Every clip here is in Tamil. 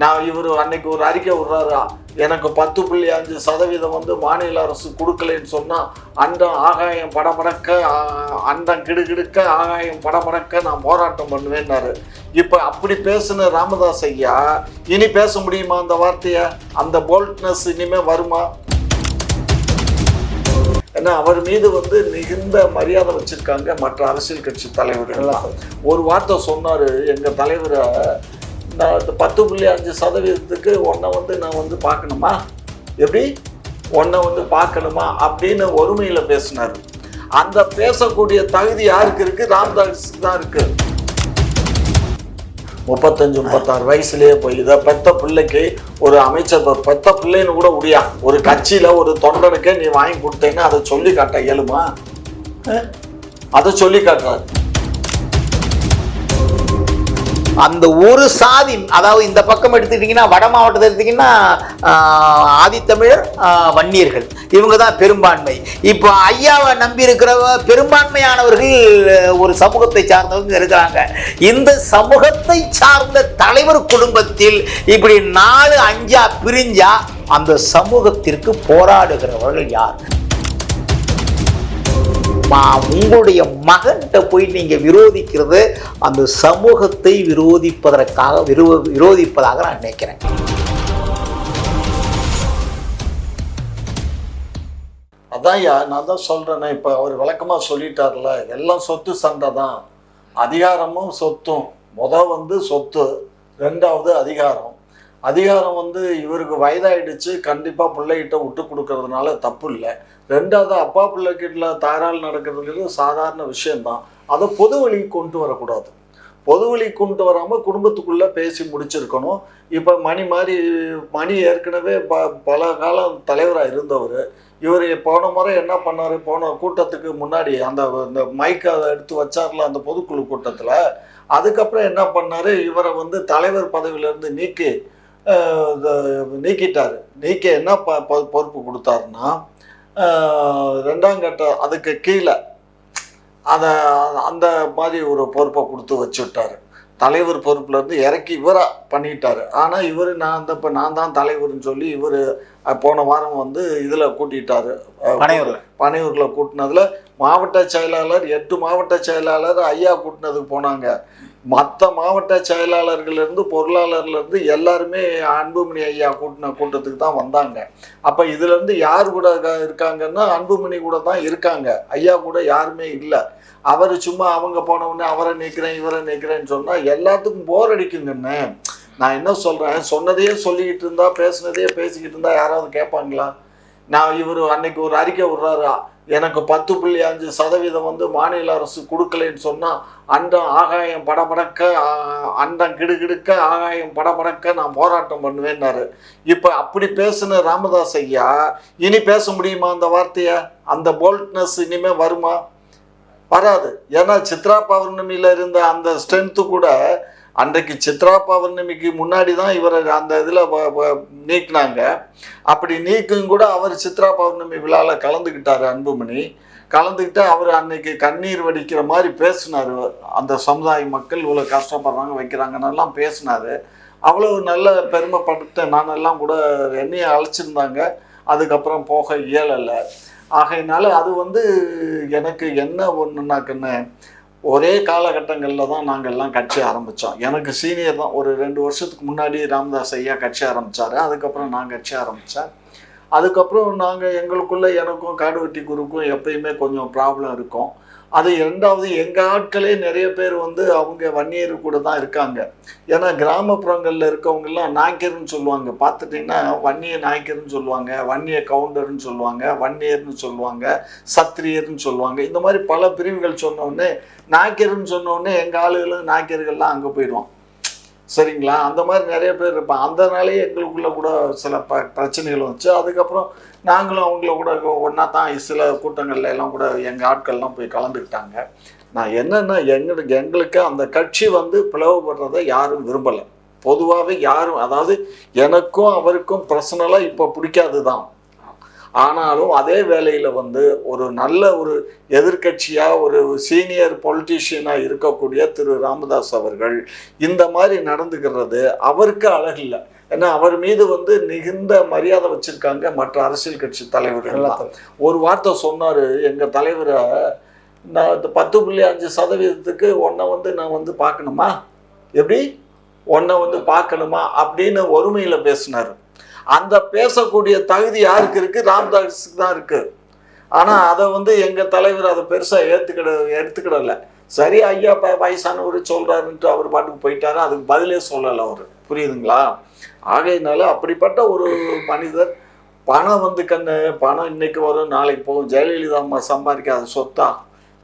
நான் இவர் அன்னைக்கு ஒரு அறிக்கை விடுறாரா, எனக்கு 10.5% வந்து மாநில அரசு கொடுக்கலன்னு சொன்னால் அண்டம் ஆகாயம் படபடக்க, அண்டம் கிடுகிடுக்க, ஆகாயம் படபடக்க நான் போராட்டம் பண்ணுவேன்னாரு. இப்போ அப்படி பேசுன ராமதாஸ் ஐயா இனி பேச முடியுமா அந்த வார்த்தையை? அந்த போல்ட்னஸ் இனிமேல் வருமா? ஏன்னா அவர் மீது வந்து மிகுந்த மரியாதை வச்சுருக்காங்க மற்ற அரசியல் கட்சி தலைவர்கள். ஒரு வார்த்தை சொன்னார் எங்கள் தலைவரை, நான் 10.5% உன்னை வந்து நான் வந்து பார்க்கணுமா, எப்படி உன்னை வந்து பார்க்கணுமா அப்படின்னு ஒருமையில் பேசினார். அந்த பேசக்கூடிய தகுதி யாருக்கு இருக்குது? ராமதாஸுக்கு தான் இருக்குது. 35-36 வயசுலேயே போய் இதை பெத்த பிள்ளைக்கு ஒரு அமைச்சர் பெத்த பிள்ளைன்னு கூட முடியா, ஒரு கட்சியில் ஒரு தொண்டனுக்கே நீ வாங்கி கொடுத்தேன்னு அதை சொல்லி காட்ட இயலுமா? அதை சொல்லி காட்டுறாரு. அந்த ஒரு சாதி, அதாவது இந்த பக்கம் எடுத்துக்கிட்டிங்கன்னா வட மாவட்டத்தை எடுத்துக்கிட்டிங்கன்னா ஆதித்தமிழர், வன்னியர்கள், இவங்க தான் பெரும்பான்மை. இப்போ ஐயாவை நம்பி இருக்கிற பெரும்பான்மையானவர்கள் ஒரு சமூகத்தை சார்ந்தவங்க இருக்கிறாங்க. இந்த சமூகத்தை சார்ந்த தலைவர் குடும்பத்தில் இப்படி 4-5 பிரிஞ்சா அந்த சமூகத்திற்கு போராடுகிறவர்கள் யார்? உங்களுடைய மகன்கிட்ட போய் நீங்க விரோதிக்கிறது அந்த சமூகத்தை விரோதிப்பதாக நான் நினைக்கிறேன். அதான் நான் தான் சொல்றேன்னா, இப்ப அவர் விளக்கமா சொல்லிட்டார்ல, எல்லாம் சொத்து சண்டை தான். அதிகாரமும் சொத்தும், வந்து சொத்து, ரெண்டாவது அதிகாரம். அதிகாரம் வந்து இவருக்கு வயதாயிடுச்சு, கண்டிப்பாக பிள்ளைகிட்ட விட்டு கொடுக்கறதுனால தப்பு இல்லை. ரெண்டாவது அப்பா பிள்ளைகிட்ட தாராள் நடக்கிறதுக்கு சாதாரண விஷயந்தான். அதை பொது வழிக்கு கொண்டு வரக்கூடாது. பொது வழிக்கு கொண்டு வராமல் குடும்பத்துக்குள்ளே பேசி முடிச்சிருக்கணும். இப்போ மணி ஏற்கனவே பல காலம் தலைவராக இருந்தவர். இவர் போன முறை என்ன பண்ணார், போன கூட்டத்துக்கு முன்னாடி அந்த மைக்கை அதை எடுத்து வச்சார்ல அந்த பொதுக்குழு கூட்டத்தில், அதுக்கப்புறம் என்ன பண்ணார், இவரை வந்து தலைவர் பதவியிலேருந்து நீக்கிட்டார். என்ன பொறுப்பு கொடுத்தாருன்னா, 2ஆம் கட்ட அதுக்கு கீழே அந்த மாதிரி ஒரு பொறுப்பை கொடுத்து வச்சுட்டார். தலைவர் பொறுப்புலேருந்து இறக்கி இவராக பண்ணிட்டார். ஆனால் இவர் நான் தான் தலைவர்னு சொல்லி இவர் போன வாரம் வந்து இதில் கூட்டிட்டார், பனையூரில் கூட்டினதில் மாவட்ட செயலாளர் 8 மாவட்ட செயலாளர் ஐயா கூட்டினதுக்கு போனாங்க. மற்ற மாவட்ட செயலாளர்கள்லேருந்து பொருளாளர்லேருந்து எல்லாருமே அன்புமணி ஐயா கூட்டத்துக்கு தான் வந்தாங்க. அப்போ இதுலேருந்து யார் கூட இருக்காங்கன்னா அன்புமணி கூட தான் இருக்காங்க, ஐயா கூட யாருமே இல்லை. அவர் சும்மா அவங்க போனவுடனே அவரை நிற்கிறேன் இவரை நிற்கிறேன்னு சொன்னால் எல்லாத்துக்கும் போர் அடிக்குங்கண்ணே. நான் என்ன சொல்கிறேன், சொன்னதையே சொல்லிக்கிட்டு இருந்தா, பேசுனதையே பேசிக்கிட்டு இருந்தா யாராவது கேட்பாங்களா? நான் இவர் அன்னைக்கு ஒரு அறிக்கை விடுறாரா, எனக்கு 10.5% வந்து மாநில அரசு கொடுக்கலன்னு சொன்னால் அண்டம் ஆகாயம் படபடக்க, அண்டம் கிடுகிடுக்க, ஆகாயம் படபடக்க நான் போராட்டம் பண்ணுவேன்னாரு. இப்போ அப்படி பேசுன ராமதாஸ் ஐயா இனி பேச முடியுமா அந்த வார்த்தையை? அந்த போல்ட்னஸ் இனிமேல் வருமா? வராது. ஏன்னா சித்ரா பௌர்ணமியில் இருந்த அந்த ஸ்ட்ரென்த்து கூட அன்றைக்கு சித்ரா பௌர்ணமிக்கு முன்னாடி தான் இவரை அந்த இதில் நீக்கினாங்க. அப்படி நீக்கும் கூட அவர் சித்ரா பௌர்ணமி விழாவில் கலந்துக்கிட்டார். அன்புமணி கலந்துக்கிட்டு அவர் அன்னைக்கு கண்ணீர் வடிக்கிற மாதிரி பேசினார். அந்த சமுதாய மக்கள் இவ்வளோ கஷ்டப்படுறாங்க வைக்கிறாங்கன்னெல்லாம் பேசினார். அவ்வளோ நல்ல பெருமைப்பட்டு நானெல்லாம் கூட என்னையை அழைச்சிருந்தாங்க. அதுக்கப்புறம் போக இயலலை. ஆகையினால அது வந்து எனக்கு என்ன ஒன்றுனாக்குன்னு, ஒரே காலகட்டங்களில் தான் நாங்கள் எல்லாம் கட்சி ஆரம்பித்தோம். எனக்கு சீனியர் தான். ஒரு 2 வருஷத்துக்கு முன்னாடி ராமதாஸ் ஐயா கட்சி ஆரம்பித்தார். அதுக்கப்புறம் நான் கட்சி ஆரம்பித்தேன். அதுக்கப்புறம் நாங்கள் எங்களுக்குள்ளே எனக்கும் காடுவெட்டி குருக்கும் எப்பயுமே கொஞ்சம் ப்ராப்ளம் இருக்கும். அது ரெண்டாவது எங்கள் ஆட்களே நிறைய பேர் வந்து அவங்க வன்னியர் கூட தான் இருக்காங்க. ஏன்னா கிராமப்புறங்களில் இருக்கவங்கெல்லாம் நாய்க்கர்னு சொல்லுவாங்க. பார்த்துட்டிங்கன்னா வன்னிய நாய்க்கர்னு சொல்லுவாங்க, வன்னிய கவுண்டர்னு சொல்லுவாங்க, வன்னியர்னு சொல்லுவாங்க, சத்திரியர்னு சொல்லுவாங்க. இந்த மாதிரி பல பிரிவுகள் சொன்னோடனே நாய்க்கர்னு சொன்னோடனே எங்கள் ஆளுகளும் நாய்க்கர்கள்லாம் அங்கே போயிடுவோம். சரிங்களா? அந்த மாதிரி நிறைய பேர் இருப்பாங்க. அதனாலேயே எங்களுக்குள்ளே கூட சில பிரச்சனைகள் வந்துச்சு. அதுக்கப்புறம் நாங்களும் அவங்கள கூட ஒன்றா தான் சில கூட்டங்கள்ல எல்லாம் கூட எங்கள் ஆட்கள்லாம் போய் கலந்துக்கிட்டாங்க. நான் என்னென்னா எங்களுக்கு அந்த கட்சி வந்து பிளவுபடுறதை யாரும் விரும்பலை. பொதுவாகவே யாரும், அதாவது எனக்கும் அவருக்கும் பர்சனலாக இப்போ பிடிக்காது தான். ஆனாலும் அதே வேளையில் வந்து ஒரு நல்ல ஒரு எதிர்க்கட்சியாக ஒரு சீனியர் பொலிட்டீஷியனாக இருக்கக்கூடிய திரு ராமதாஸ் அவர்கள் இந்த மாதிரி நடந்துக்கிறது அவருக்கு அழகில்லை. ஏன்னா அவர் மீது வந்து மிகுந்த மரியாதை வச்சுருக்காங்க மற்ற அரசியல் கட்சி தலைவர்கள். ஒரு வார்த்தை சொன்னார், எங்கள் தலைவரை நான் 10.5% உன்னை வந்து நான் வந்து பார்க்கணுமா, எப்படி உன்னை வந்து பார்க்கணுமா அப்படின்னு ஒருமையில் பேசினார். அந்த பேசக்கூடிய தகுதி யாருக்கு இருக்குது? ராமதாஸுக்கு தான் இருக்குது. ஆனால் அதை வந்து எங்கள் தலைவர் அதை பெருசாக எடுத்துக்கிடலை. சரி ஐயா வயசானவர் சொல்கிறாருன்ட்டு அவர் பாட்டுக்கு போயிட்டாரு, அதுக்கு பதிலே சொல்லலை அவர். புரியுதுங்களா? ஆகையினால அப்படிப்பட்ட ஒரு மனிதர் பணம் வந்து பணம் இன்னைக்கு வரும் நாளைக்கு போகும். ஜெயலலிதா அம்மா சம்பாதிக்காத சொத்தா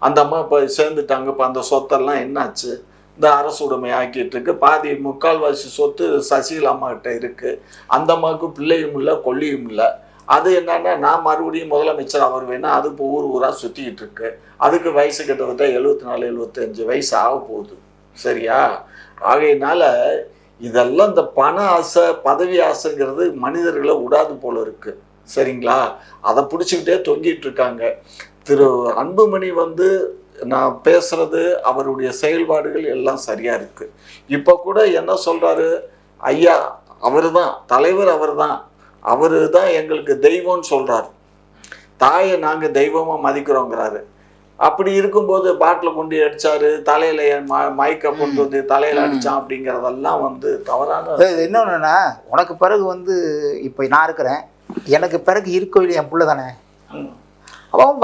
அந்த அம்மா இப்போ சேர்ந்துட்டாங்க. இப்போ அந்த சொத்தெல்லாம் என்னாச்சு? இந்த அரசு உடைமை ஆக்கிட்டு இருக்கு. பாதி முக்கால்வாசி சொத்து சசிகலா அம்மா கிட்ட இருக்கு. அந்த அம்மாவுக்கு பிள்ளையும் இல்லை கொல்லியும் இல்லை. அது என்னன்னா நான் மறுபடியும் முதலமைச்சர் அவர் வேணா அது இப்போ ஊராக சுற்றிக்கிட்டு இருக்கு. அதுக்கு வயசு கிட்டத்தட்ட 74-75 வயசு ஆக போகுது. சரியா? ஆகையினால இதெல்லாம் இந்த பண ஆசை பதவி ஆசைங்கிறது மனிதர்களை விடாது போல இருக்கு. சரிங்களா? அதை பிடிச்சிக்கிட்டே தொங்கிட்டு இருக்காங்க. திரு அன்புமணி வந்து நான் பேசுறது அவருடைய செயல்பாடுகள் எல்லாம் சரியா இருக்கு. இப்போ கூட என்ன சொல்றாரு, ஐயா அவர் தான் தலைவர், அவரு தான் எங்களுக்கு தெய்வம்னு சொல்றாரு. தாயை நாங்க தெய்வமா மதிக்கிறோங்கிறாரு. அப்படி இருக்கும்போது பாட்டில் கொண்டு அடிச்சாரு, தலையில மயக்க கொண்டு வந்து தலையில அடிச்சான் அப்படிங்கிறதெல்லாம் வந்து தவறான. இன்னொன்னுன்னா, உனக்கு பிறகு வந்து இப்போ நான் இருக்கிறேன், எனக்கு பிறகு இருக்கோயில் என் பிள்ளை தானே. அவன்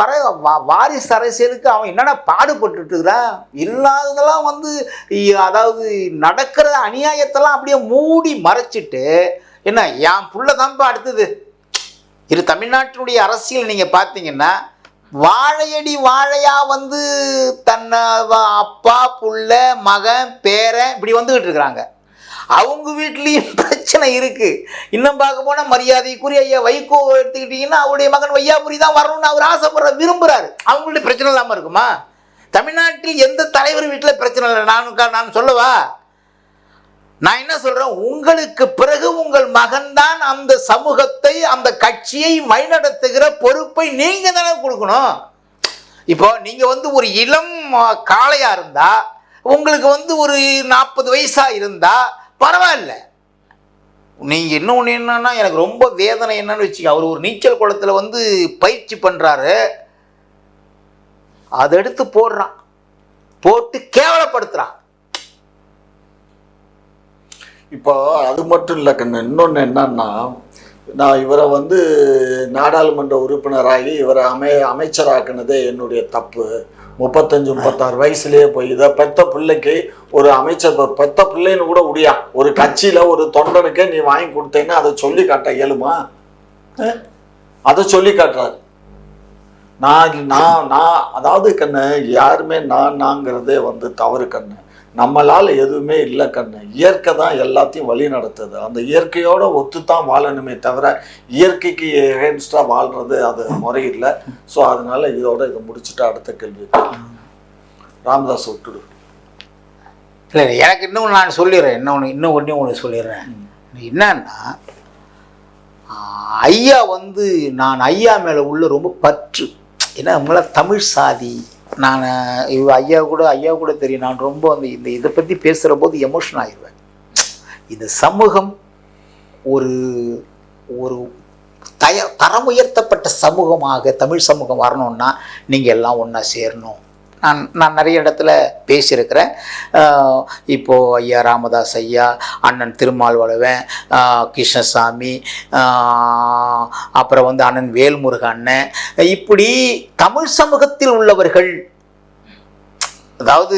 வாரிசு அரசியலுக்கு அவன் என்னென்ன பாடுபட்டு இருக்கிறான். இல்லாததெல்லாம் வந்து அதாவது நடக்கிற அநியாயத்தெல்லாம் அப்படியே மூடி மறைச்சிட்டு என்ன என் புள்ள தான்ப்பா அடுத்தது. இது தமிழ்நாட்டினுடைய அரசியல் நீங்கள் பார்த்தீங்கன்னா வாழையடி வாழையா வந்து தன்னை அப்பா புள்ள மகன் பேரன் இப்படி வந்துகிட்டு இருக்கிறாங்க. அவங்க வீட்லேயும் பிரச்சனை இருக்கு. இன்னும் பார்க்க போனால் மரியாதைக்குரிய ஐயா வைகோ எடுத்துக்கிட்டிங்கன்னா அவருடைய மகன் வையாபுரி தான் வரணும்னு அவர் ஆசைப்படுற விரும்புகிறாரு. அவங்களுடைய பிரச்சனை இல்லாமல் இருக்குமா? தமிழ்நாட்டில் எந்த தலைவர் வீட்டில் பிரச்சனை இல்லை. நான் சொல்லவா? நான் என்ன சொல்றேன், உங்களுக்கு பிறகு உங்கள் மகன்தான் அந்த சமூகத்தை அந்த கட்சியை வழிநடத்துகிற பொறுப்பை நீங்க தானே கொடுக்கணும். இப்போ நீங்க வந்து ஒரு இளம் காளையா இருந்தா, உங்களுக்கு வந்து ஒரு 40 வயசா இருந்தா பரவாயில்ல. நீங்க இன்னொன்று என்னன்னா, எனக்கு ரொம்ப வேதனை என்னன்னு வச்சுக்க, அவர் ஒரு நீச்சல் குளத்துல வந்து பயிற்சி பண்றாரு, அதை எடுத்து போட்டு கேவலப்படுத்துறான். இப்போ அது மட்டும் இல்லை கண்ணு, இன்னொன்று என்னன்னா, நான் இவரை வந்து நாடாளுமன்ற உறுப்பினராகி இவரை அமைச்சராக்குனதே என்னுடைய தப்பு. 35-36 வயசுலேயே போய் இதை பெத்த பிள்ளைக்கு ஒரு அமைச்சர் பெத்த பிள்ளைன்னு கூட முடியா, ஒரு கட்சியில் ஒரு தொண்டனுக்கே நீ வாங்கி கொடுத்தேன்னா அதை சொல்லி காட்ட இயலுமா? அதை சொல்லி காட்டுறாரு. நான் அதாவது கண்ணு, யாருமே நாங்கிறதே வந்து தவறு கண்ணு. நம்மளால் எதுவுமே இல்லை கண்ணு. இயற்கை தான் எல்லாத்தையும் வழி நடத்துது. அந்த இயற்கையோட ஒத்துத்தான் வாழணுமே தவிர இயற்கைக்கு எகென்ஸ்டாக வாழ்றது அது முறையில்லை. ஸோ அதனால இதோட இதை முடிச்சுட்டு அடுத்த கேள்வி ராமதாஸ் விட்டுடு. இல்லை எனக்கு இன்னும் நான் சொல்லிடுறேன், இன்னும் ஒன்று சொல்லிடுறேன். என்னன்னா, ஐயா வந்து நான் ஐயா மேலே உள்ள ரொம்ப பற்று. ஏன்னா அவங்கள தமிழ் சாதி. நான் ஐயா கூட தெரியும், நான் ரொம்ப இந்த இதை பற்றி பேசுகிற போது எமோஷன் ஆகிடுவேன். இந்த சமூகம் ஒரு ஒரு தரம் உயர்த்தப்பட்ட சமூகமாக தமிழ் சமூகம் வரணும்னா நீங்கள் எல்லாம் ஒன்றா சேரணும். நான் நிறைய இடத்துல பேசியிருக்கிறேன். இப்போது ஐயா ராமதாஸ் ஐயா, அண்ணன் திருமாவளவன், கிருஷ்ணசாமி, அப்புறம் வந்து அண்ணன் வேல்முருகன் அண்ணன், இப்படி தமிழ் சமூகத்தில் உள்ளவர்கள், அதாவது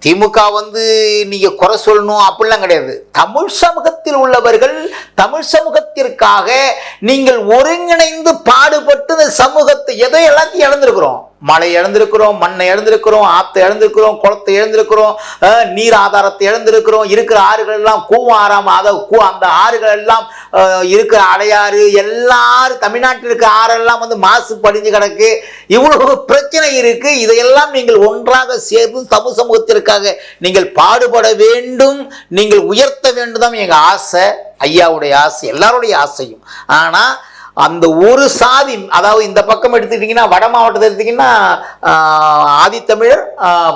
திமுக வந்து நீங்கள் குறை சொல்லணும் அப்படிலாம் கிடையாது. தமிழ் சமூகத்தில் உள்ளவர்கள் தமிழ் சமூகத்திற்காக நீங்கள் ஒருங்கிணைந்து பாடுபட்டு இந்த சமூகத்தை எல்லாத்தையும் இழந்திருக்கிறோம். மழை இழந்திருக்கிறோம், மண்ணை இழந்திருக்கிறோம், ஆற்றை இழந்திருக்கிறோம், குளத்தை இழந்திருக்கிறோம், நீர் ஆதாரத்தை இழந்திருக்கிறோம். இருக்கிற ஆறுகள் எல்லாம் கூவம் ஆறாம, அந்த ஆறுகள் எல்லாம் இருக்கிற அடையாறு எல்லாரும் தமிழ்நாட்டில் இருக்கிற ஆறெல்லாம் வந்து மாசு படிஞ்சு கிடக்கு. இவ்வளவு பிரச்சனை இருக்கு. இதையெல்லாம் நீங்கள் ஒன்றாக சேர்ந்து தமிழ் சமூகத்திற்காக நீங்கள் பாடுபட வேண்டும், நீங்கள் உயர்த்த வேண்டும் தான் எங்கள் ஆசை, ஐயாவுடைய ஆசை, எல்லாருடைய ஆசையும். ஆனால் அந்த ஒரு சாதி, அதாவது இந்த பக்கம் எடுத்துக்கிட்டிங்கன்னா வட மாவட்டத்தை எடுத்துக்கிட்டிங்கன்னா ஆதித்தமிழர்,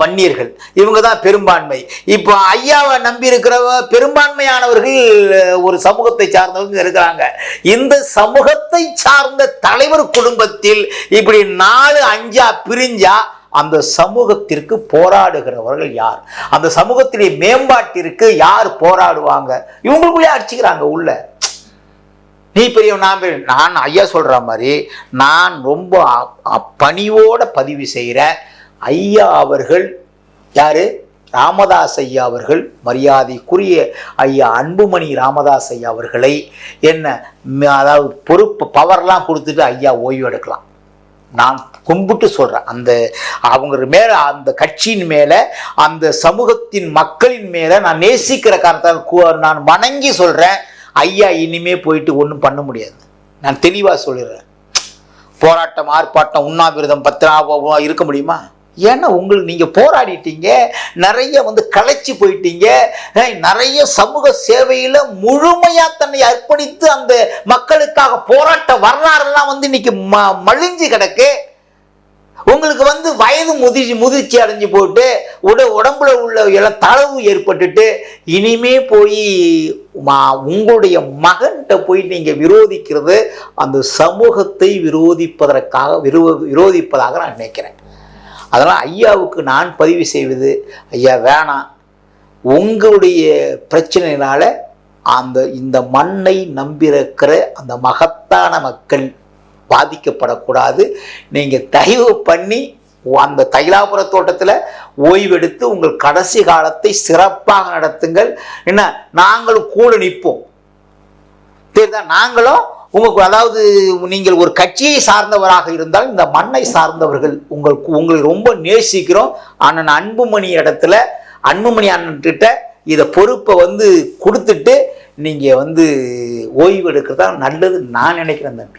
வன்னியர்கள், இவங்க தான் பெரும்பான்மை. இப்போ ஐயாவை நம்பி இருக்கிற பெரும்பான்மையானவர்கள் ஒரு சமூகத்தை சார்ந்தவங்க இருக்கிறாங்க. இந்த சமூகத்தை சார்ந்த தலைவர் குடும்பத்தில் இப்படி 4-5 பிரிஞ்சா அந்த சமூகத்திற்கு போராடுகிறவர்கள் யார்? அந்த சமூகத்திலே மேம்பாட்டிற்கு யார் போராடுவாங்க? இவங்களுக்குள்ளே அடிச்சுக்கிறாங்க உள்ள. நீ பெரிய நான் ஐயா சொல்ற மாதிரி நான் ரொம்ப பணிவோட பதிவு செய்கிறேன். ஐயா அவர்கள் யாரு? ராமதாஸ் ஐயா அவர்கள், மரியாதைக்குரிய ஐயா அன்புமணி ராமதாஸ் ஐயா அவர்களை என்ன, அதாவது பொறுப்பு பவர்லாம் கொடுத்துட்டு ஐயா ஓய்வு எடுக்கலாம். நான் கும்பிட்டு சொல்றேன். அந்த அவங்க மேல, அந்த கட்சியின் மேல, அந்த சமூகத்தின் மக்களின் மேல நான் நேசிக்கிற காரணத்தால் நான் வணங்கி சொல்றேன். ஐயா இனிமே போயிட்டு ஒன்றும் பண்ண முடியாது. நான் தெளிவா சொல்லிடுறேன். போராட்டம், ஆர்ப்பாட்டம், உண்ணாவிரதம் 10 இருக்க முடியுமா? ஏன்னா உங்களுக்கு நீங்க போராடிட்டீங்க, நிறைய களைச்சி போயிட்டீங்க, நிறைய சமூக சேவையில முழுமையா தன்னை அர்ப்பணித்து அந்த மக்களுக்காக போராட்ட வரலாறுலாம் இன்னைக்கு மலிஞ்சு கிடக்கு. உங்களுக்கு வயது முதிர்ச்சி அடைஞ்சு போட்டு உடம்புல உள்ள எல்லாம் தளவு ஏற்பட்டுட்டு இனிமே போய் உங்களுடைய மகன்கிட்ட போய் நீங்க விரோதிக்கிறது அந்த சமூகத்தை விரோதிப்பதாக நான் நினைக்கிறேன். அதனால் ஐயாவுக்கு நான் பதிவு செய்வது, ஐயா வேணாம், உங்களுடைய பிரச்சனையினால இந்த மண்ணை நம்பியிருக்கிற அந்த மகத்தான மக்கள் பாதிக்கப்படக்கூடாது. நீங்கள் தயவு பண்ணி அந்த தைலாபுர தோட்டத்தில் ஓய்வெடுத்து உங்கள் கடைசி காலத்தை சிறப்பாக நடத்துங்கள். என்ன, நாங்களும் கூட நிற்போம். தெரியுதா? நாங்களும் உங்களுக்கு, அதாவது நீங்கள் ஒரு கட்சியை சார்ந்தவராக இருந்தால் இந்த மண்ணை சார்ந்தவர்கள் உங்களை ரொம்ப நேசிக்கிறோம். அண்ணன் அன்புமணி இடத்துல, அன்புமணி அண்ணன்கிட்ட இதை பொறுப்பை கொடுத்துட்டு நீங்கள் ஓய்வு எடுக்கிறதா நல்லது நான் நினைக்கிறேன் தம்பி.